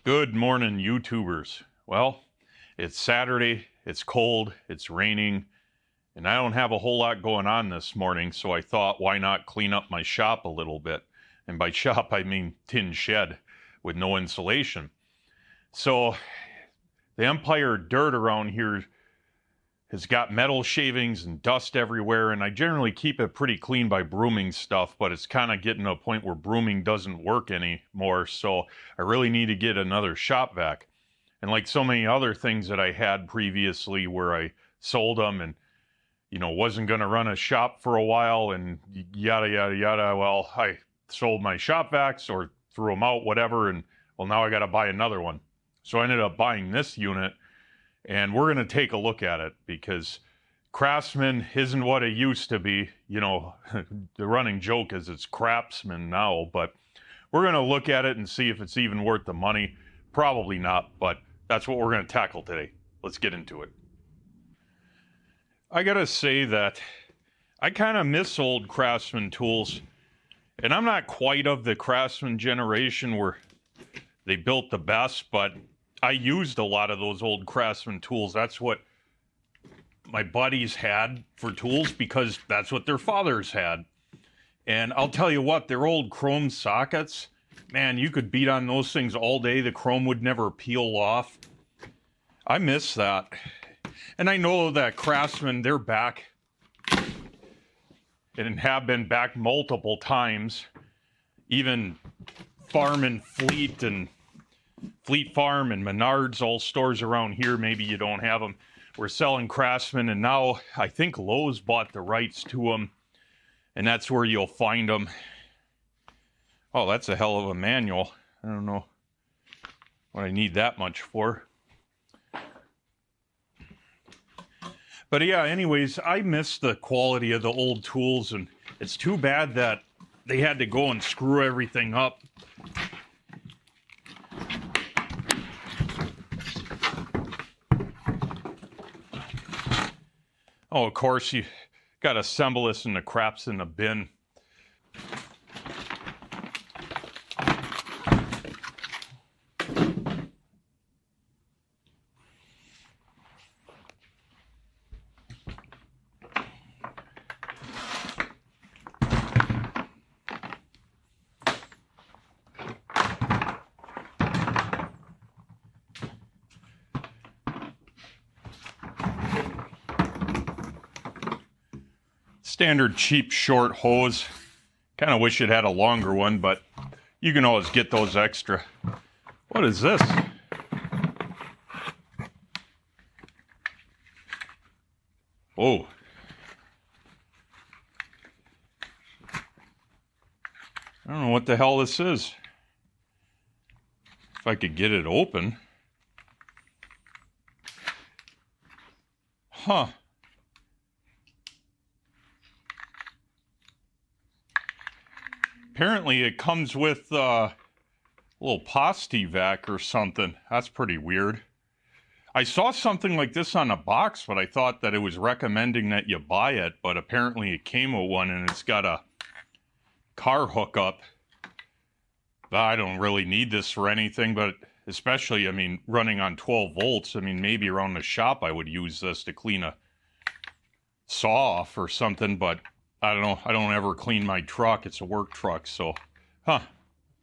Good morning, YouTubers. Well, it's Saturday, it's cold, it's raining, and I don't have a whole lot going on this morning, so I thought, why not clean up my shop a little bit? And by shop, I mean tin shed with no insulation. So, the Empire dirt around here has got metal shavings and dust everywhere, and I generally keep it pretty clean by brooming stuff, but it's kind of getting to a point where brooming doesn't work anymore, so I really need to get another shop vac. And like so many other things that I had previously where I sold them and, wasn't going to run a shop for a while and yada, yada, yada, well, I sold my shop vacs or threw them out, whatever, and well, now I got to buy another one. So I ended up buying this unit. And we're going to take a look at it because craftsman isn't what it used to be. The running joke is it's craftsman now, but we're going to look at it and see if it's even worth the money. Probably not, but that's what we're going to tackle today. Let's get into it. I got to say that I kind of miss old craftsman tools, and I'm not quite of the craftsman generation where they built the best, but I used a lot of those old craftsman tools. That's what my buddies had for tools because that's what their fathers had. And I'll tell you what, their old chrome sockets, man, you could beat on those things all day. The chrome would never peel off. I miss that. And I know that craftsmen, they're back and have been back multiple times. Even Farm and Fleet Farm and Menards, all stores around here, maybe you don't have them, we're selling craftsmen, and now I think Lowe's bought the rights to them, and that's where you'll find them. Oh, that's a hell of a manual. I don't know what I need that much for. But yeah, anyways, I miss the quality of the old tools, and it's too bad that they had to go and screw everything up. Oh, of course, you got to assemble this and the crap's in the bin. Standard cheap short hose. Kind of wish it had a longer one, but you can always get those extra. What is this? Oh. I don't know what the hell this is. If I could get it open. Huh. Apparently it comes with a little pasty vac or something. That's pretty weird. I saw something like this on a box, but I thought that it was recommending that you buy it, but apparently it came with one and it's got a car hookup. I don't really need this for anything, but especially, running on 12 volts, maybe around the shop I would use this to clean a saw off or something, but I don't know. I don't ever clean my truck. It's a work truck, so,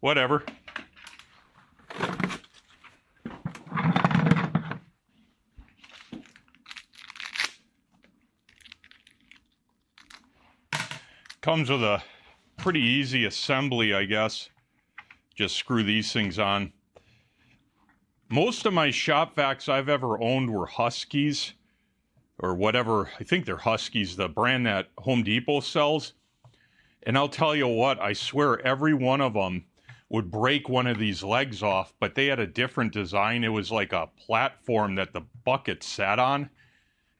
whatever. Comes with a pretty easy assembly, I guess. Just screw these things on. Most of my shop vacs I've ever owned were Huskies. Or whatever, I think they're Huskies, the brand that Home Depot sells. And I'll tell you what, I swear every one of them would break one of these legs off, but they had a different design. It was like a platform that the bucket sat on.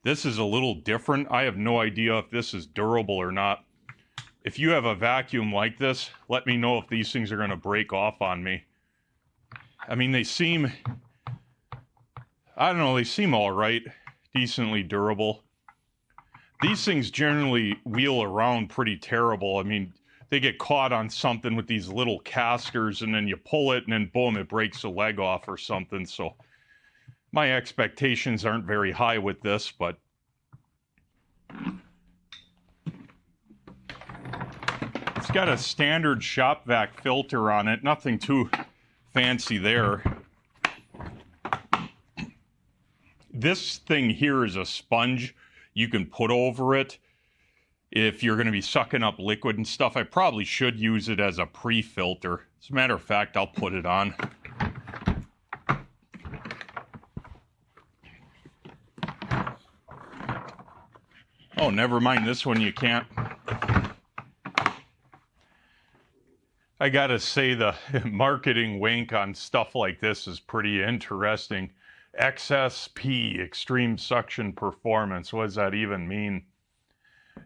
This is a little different. I have no idea if this is durable or not. If you have a vacuum like this, let me know if these things are going to break off on me. They seem, I don't know, they seem all right. Decently durable. These things generally wheel around pretty terrible. they get caught on something with these little casters, and then you pull it and then boom, it breaks a leg off or something. So my expectations aren't very high with this, but it's got a standard shop vac filter on it, nothing too fancy there. This thing here is a sponge you can put over it if you're going to be sucking up liquid and stuff. I probably should use it as a pre-filter. As a matter of fact, I'll put it on. Oh, never mind this one, you can't. I gotta say, the marketing wink on stuff like this is pretty interesting. XSP, Extreme Suction Performance. What does that even mean?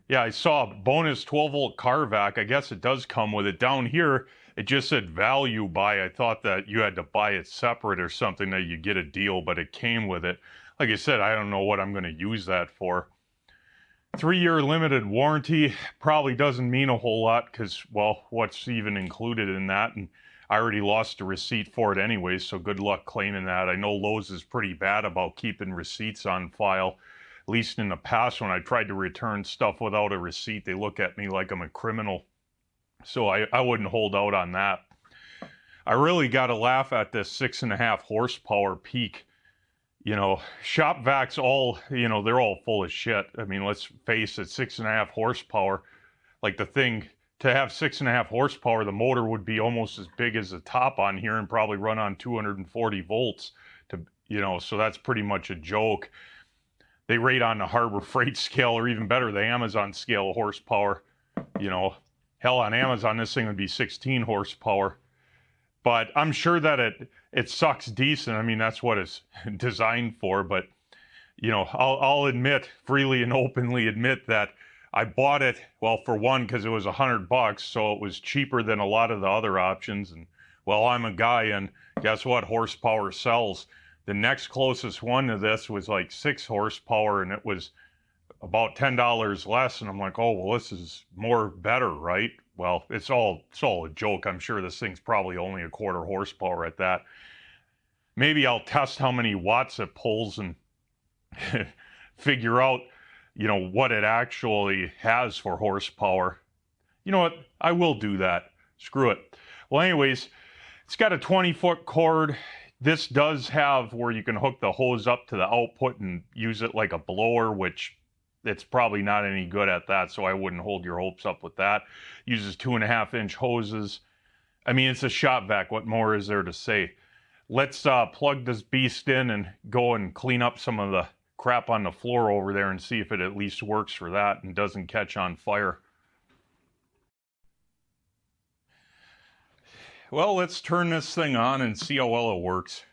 Yeah, I saw a bonus 12-volt car vac. I guess it does come with it. Down here, it just said value buy. I thought that you had to buy it separate or something, that you get a deal, but it came with it. Like I said, I don't know what I'm going to use that for. 3-year limited warranty probably doesn't mean a whole lot because, well, what's even included in that? And I already lost a receipt for it anyway, so good luck claiming that. I know Lowe's is pretty bad about keeping receipts on file. At least in the past, when I tried to return stuff without a receipt, they look at me like I'm a criminal. So I wouldn't hold out on that. I really got to laugh at this 6.5 horsepower peak. You know, shop vacs all, you know, they're all full of shit. I mean, let's face it, 6.5 horsepower. Like the thing, to have 6.5 horsepower, the motor would be almost as big as the top on here and probably run on 240 volts. To, you know, so that's pretty much a joke. They rate on the Harbor Freight scale, or even better, the Amazon scale of horsepower. You know, hell, on Amazon, this thing would be 16 horsepower. But I'm sure that it sucks decent. I mean, that's what it's designed for. But, you know, I'll admit, freely and openly admit that I bought it, well, for one, because it was $100, so it was cheaper than a lot of the other options. And, well, I'm a guy, and guess what? Horsepower sells. The next closest one to this was like 6 horsepower, and it was about $10 less. And I'm like, oh, well, this is more better, right? Well, it's all a joke. I'm sure this thing's probably only a 1/4 horsepower at that. Maybe I'll test how many watts it pulls and figure out, you know, what it actually has for horsepower. You know what? I will do that. Screw it. Well, anyways, it's got a 20-foot cord. This does have where you can hook the hose up to the output and use it like a blower, which it's probably not any good at that, so I wouldn't hold your hopes up with that. Uses 2.5-inch hoses. I mean, it's a shop vac. What more is there to say? Let's plug this beast in and go and clean up some of the crap on the floor over there and see if it at least works for that and doesn't catch on fire. Well, let's turn this thing on and see how well it works.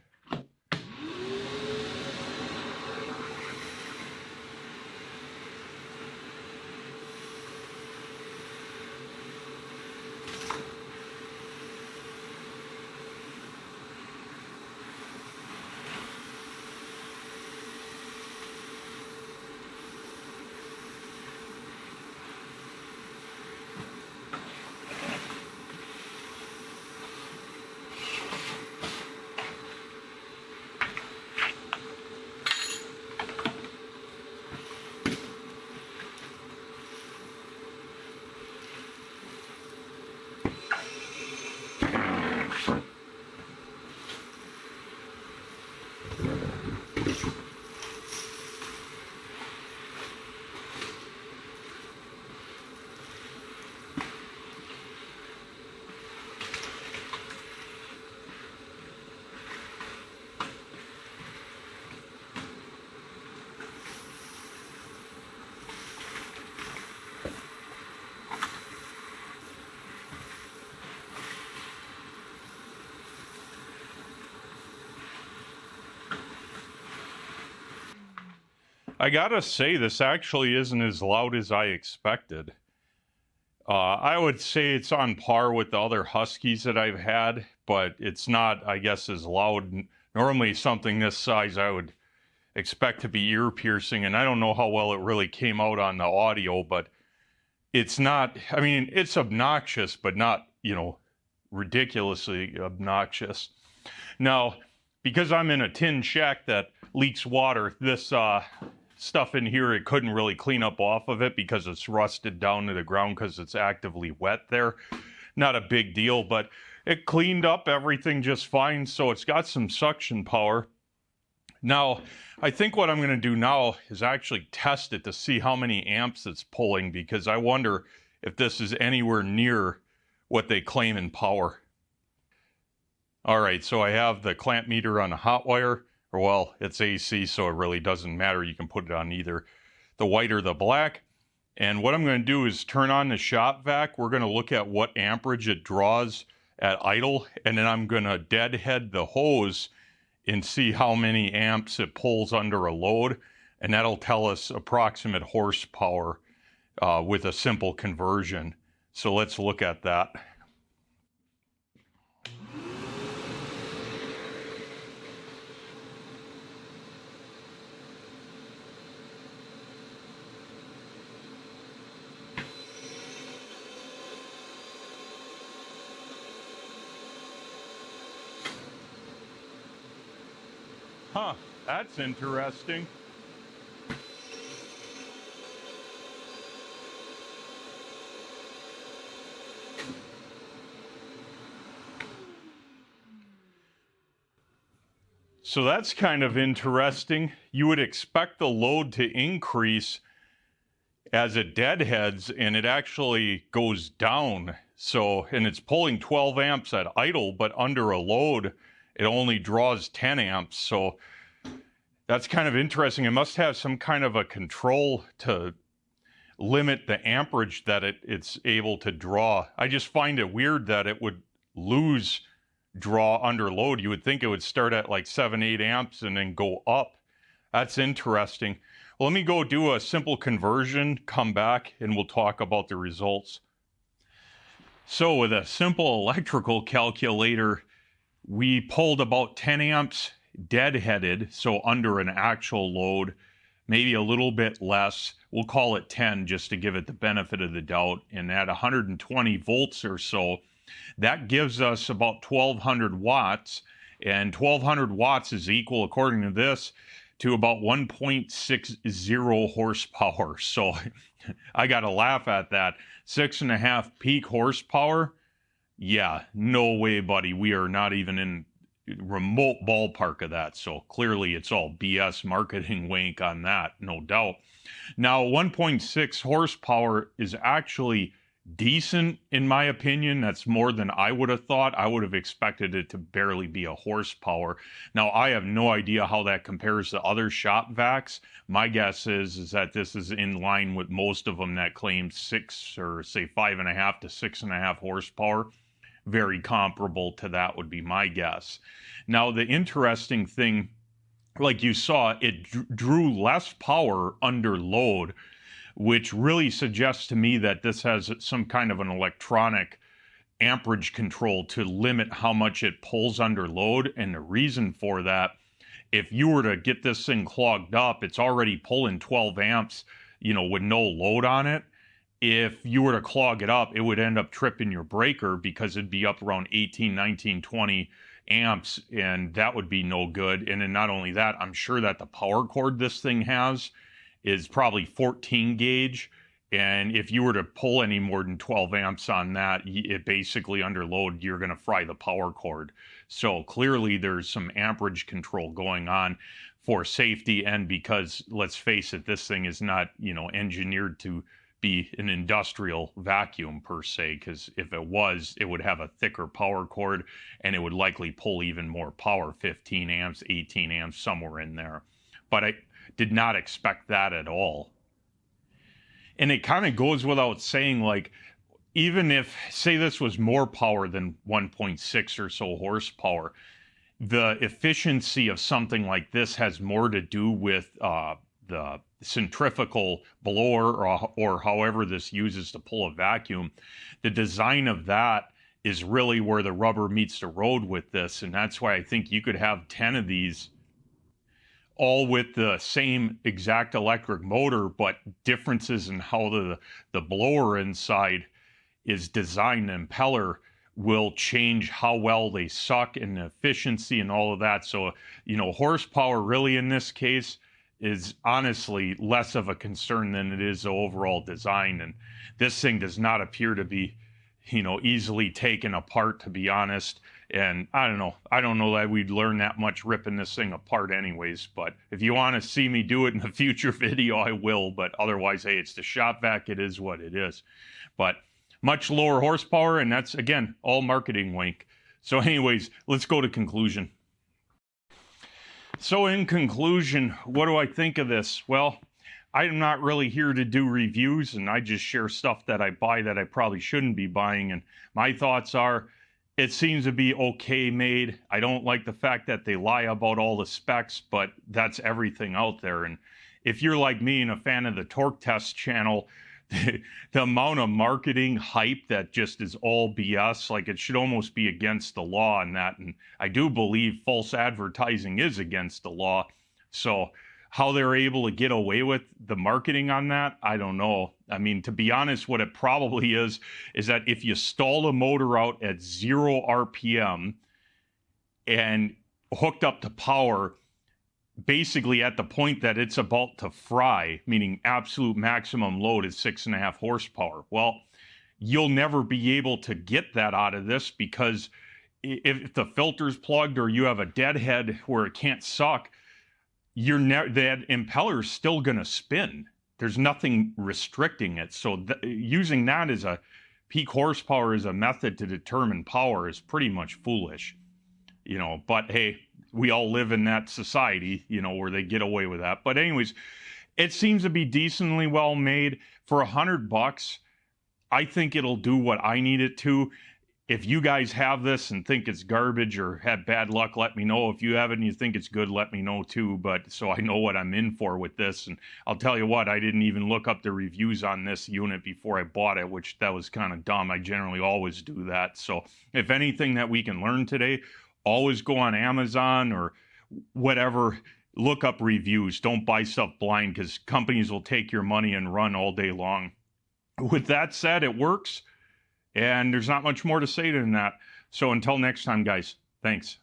I gotta say, this actually isn't as loud as I expected. I would say it's on par with the other Huskies that I've had, but it's not, I guess, as loud. Normally something this size I would expect to be ear-piercing, and I don't know how well it really came out on the audio, but it's not, I mean, it's obnoxious, but not, ridiculously obnoxious. Now, because I'm in a tin shack that leaks water, this stuff in here, it couldn't really clean up off of it because it's rusted down to the ground because it's actively wet there. Not a big deal, but it cleaned up everything just fine, so it's got some suction power. Now, I think what I'm going to do now is actually test it to see how many amps it's pulling, because I wonder if this is anywhere near what they claim in power. Alright, so I have the clamp meter on a hot wire, or well, it's AC, so it really doesn't matter. You can put it on either the white or the black. And what I'm going to do is turn on the shop vac. We're going to look at what amperage it draws at idle, and then I'm going to deadhead the hose and see how many amps it pulls under a load, and that'll tell us approximate horsepower with a simple conversion. So let's look at that. Huh, that's interesting. So that's kind of interesting. You would expect the load to increase as it deadheads, and it actually goes down. So, and it's pulling 12 amps at idle, but under a load, it only draws 10 amps. So that's kind of interesting. It must have some kind of a control to limit the amperage that it's able to draw. I just find it weird that it would lose draw under load. You would think it would start at like 7-8 amps and then go up. That's interesting. Well, let me go do a simple conversion, come back, and we'll talk about the results. So with a simple electrical calculator, we pulled about 10 amps deadheaded, so under an actual load, maybe a little bit less. We'll call it 10 just to give it the benefit of the doubt. And at 120 volts or so, that gives us about 1200 watts. And 1200 watts is equal, according to this, to about 1.60 horsepower. So I got to laugh at that. 6.5 peak horsepower. Yeah, no way, buddy. We are not even in remote ballpark of that. So clearly it's all BS marketing wank on that, no doubt. Now, 1.6 horsepower is actually decent in my opinion. That's more than I would have thought. I would have expected it to barely be a horsepower. Now, I have no idea how that compares to other shop vacs. My guess is that this is in line with most of them that claim 6 or say 5.5 to 6.5 horsepower. Very comparable to that would be my guess. Now, the interesting thing, like you saw, it drew less power under load, which really suggests to me that this has some kind of an electronic amperage control to limit how much it pulls under load. And the reason for that, if you were to get this thing clogged up, it's already pulling 12 amps, with no load on it. If you were to clog it up, it would end up tripping your breaker because it'd be up around 18, 19, 20 amps, and that would be no good. And then not only that, I'm sure that the power cord this thing has is probably 14 gauge, and if you were to pull any more than 12 amps on that, it basically under load, you're going to fry the power cord. So clearly there's some amperage control going on for safety, and because, let's face it, this thing is not, engineered to be an industrial vacuum per se, because if it was, it would have a thicker power cord and it would likely pull even more power, 15 amps, 18 amps, somewhere in there. But I did not expect that at all. And it kind of goes without saying, like, even if, say this was more power than 1.6 or so horsepower, the efficiency of something like this has more to do with the centrifugal blower or however this uses to pull a vacuum. The design of that is really where the rubber meets the road with this, and that's why I think you could have 10 of these all with the same exact electric motor, but differences in how the blower inside is designed, the impeller will change how well they suck and the efficiency and all of that. So, horsepower really in this case is honestly less of a concern than it is the overall design. And this thing does not appear to be, easily taken apart, to be honest. And I don't know that we'd learn that much ripping this thing apart anyways. But if you want to see me do it in a future video, I will. But otherwise, hey, it's the shop vac. It is what it is. But much lower horsepower, and that's, again, all marketing wink. So anyways, let's go to conclusion. So in conclusion, what do I think of this? Well, I'm not really here to do reviews, and I just share stuff that I buy that I probably shouldn't be buying. And my thoughts are, it seems to be okay made. I don't like the fact that they lie about all the specs, but that's everything out there. And if you're like me and a fan of the Torque Test channel, the amount of marketing hype that just is all BS, like it should almost be against the law in that. And I do believe false advertising is against the law. So how they're able to get away with the marketing on that, I don't know. I mean, to be honest, what it probably is that if you stall the motor out at 0 RPM and hooked up to power, basically at the point that it's about to fry, meaning absolute maximum load is 6.5 horsepower. Well, you'll never be able to get that out of this, because if the filter's plugged or you have a deadhead where it can't suck, that impeller's still going to spin. There's nothing restricting it. So using that as a peak horsepower as a method to determine power is pretty much foolish. But hey, we all live in that society, where they get away with that. But anyways, it seems to be decently well made. For $100, I think it'll do what I need it to. If you guys have this and think it's garbage or had bad luck, let me know. If you have it and you think it's good, let me know too. But so I know what I'm in for with this. And I'll tell you what, I didn't even look up the reviews on this unit before I bought it, which that was kind of dumb. I generally always do that. So if anything that we can learn today, always go on Amazon or whatever, look up reviews. Don't buy stuff blind, because companies will take your money and run all day long. With that said, it works, and there's not much more to say than that. So until next time, guys, thanks.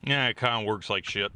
Yeah, it kind of works like shit.